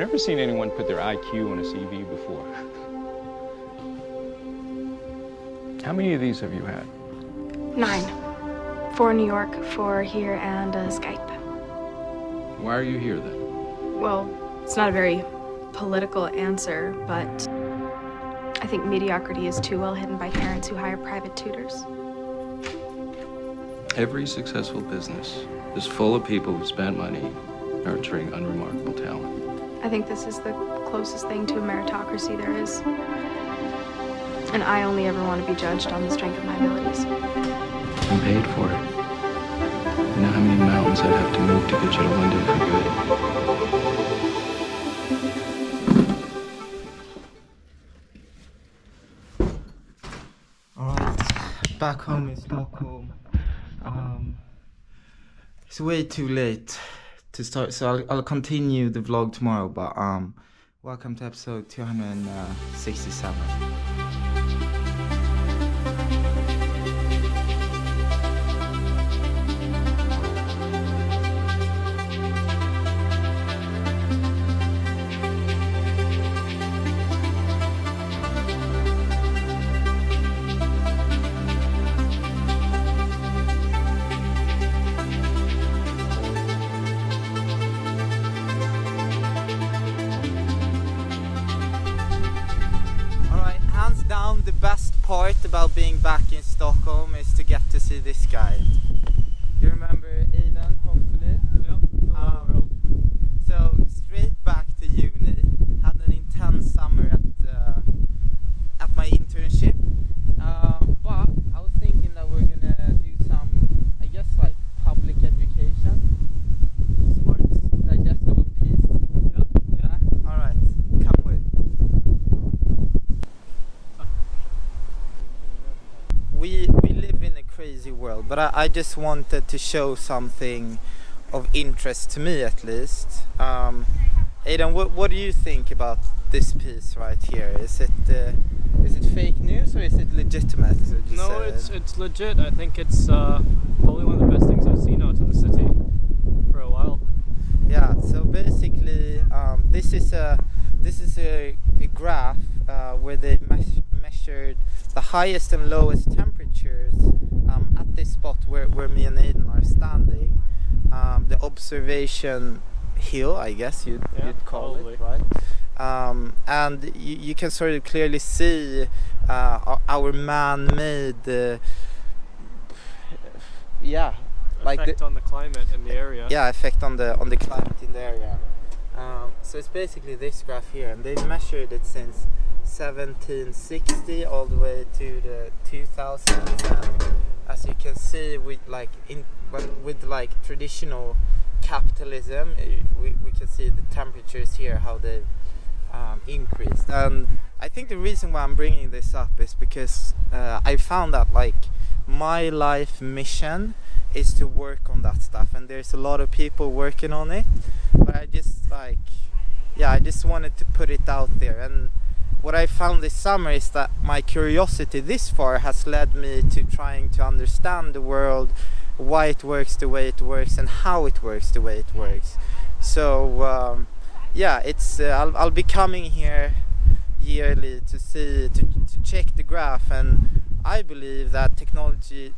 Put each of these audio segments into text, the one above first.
never seen anyone put their IQ on a CV before. How many of these have you had? 9. 4 in New York, 4 here, and Skype. Why are you here then? Well, it's not a very political answer, but I think mediocrity is too well hidden by parents who hire private tutors. Every successful business is full of people who spend money nurturing unremarkable talent. I think this is the closest thing to a meritocracy there is. And I only ever want to be judged on the strength of my abilities. And paid for it. You know how many mountains I'd have to move to get you to London for good. Alright, back home in Stockholm. It's way too late to start, so I'll continue the vlog tomorrow, but welcome to episode 267. Down, the best part about being back in Stockholm is to get to see this guy. You remember Aidan, hopefully? Yep. So straight back to uni, had an intense summer at my internship. But I was thinking that we're gonna do some, I guess, like public education. Smart, digestible piece. Yep. Yeah. All right, come with. We live in a crazy world, but I just wanted to show something of interest to me, at least. Aidan, what do you think about this piece right here? Is it fake news or is it legitimate? No, it's legit. I think it's probably one of the best things I've seen out in the city for a while. Yeah. So basically, this is a graph where they measured the highest and lowest temperatures at this spot where me and Aidan are standing. The observation hill, I guess you'd call probably. it, right? And you can sort of clearly see our man-made effect on the climate in the area. Yeah, effect on the climate in the area. So it's basically this graph here, and they've measured it since 1760 all the way to the 2000s, and as you can see, with traditional capitalism, we can see the temperatures here, how they've increased. And I think the reason why I'm bringing this up is because I found that my life mission is to work on that stuff, and there's a lot of people working on it, but I just wanted to put it out there. And what I found this summer is that my curiosity this far has led me to trying to understand the world, why it works the way it works, and how it works the way it works. So I'll be coming here yearly to check the graph, and I believe that technology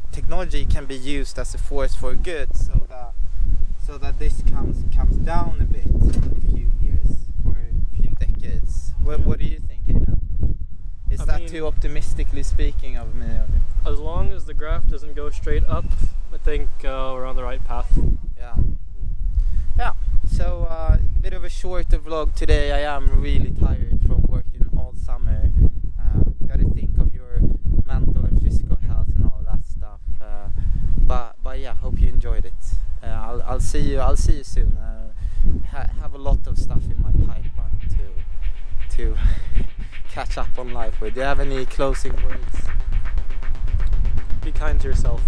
can be used as a force for good, so that this comes down a bit in a few years or a few decades. What do you think, Aidan? Is that too optimistically speaking of me? As long as the graph doesn't go straight up, I think we're on the right path. Yeah. So a bit of a shorter vlog today. I am really tired from working all summer. Got to think of your mental and physical health and all that stuff. But yeah, hope you enjoyed it. I'll see you soon. Have a lot of stuff in my pipeline to catch up on life with. Do you have any closing words? Be kind to yourself.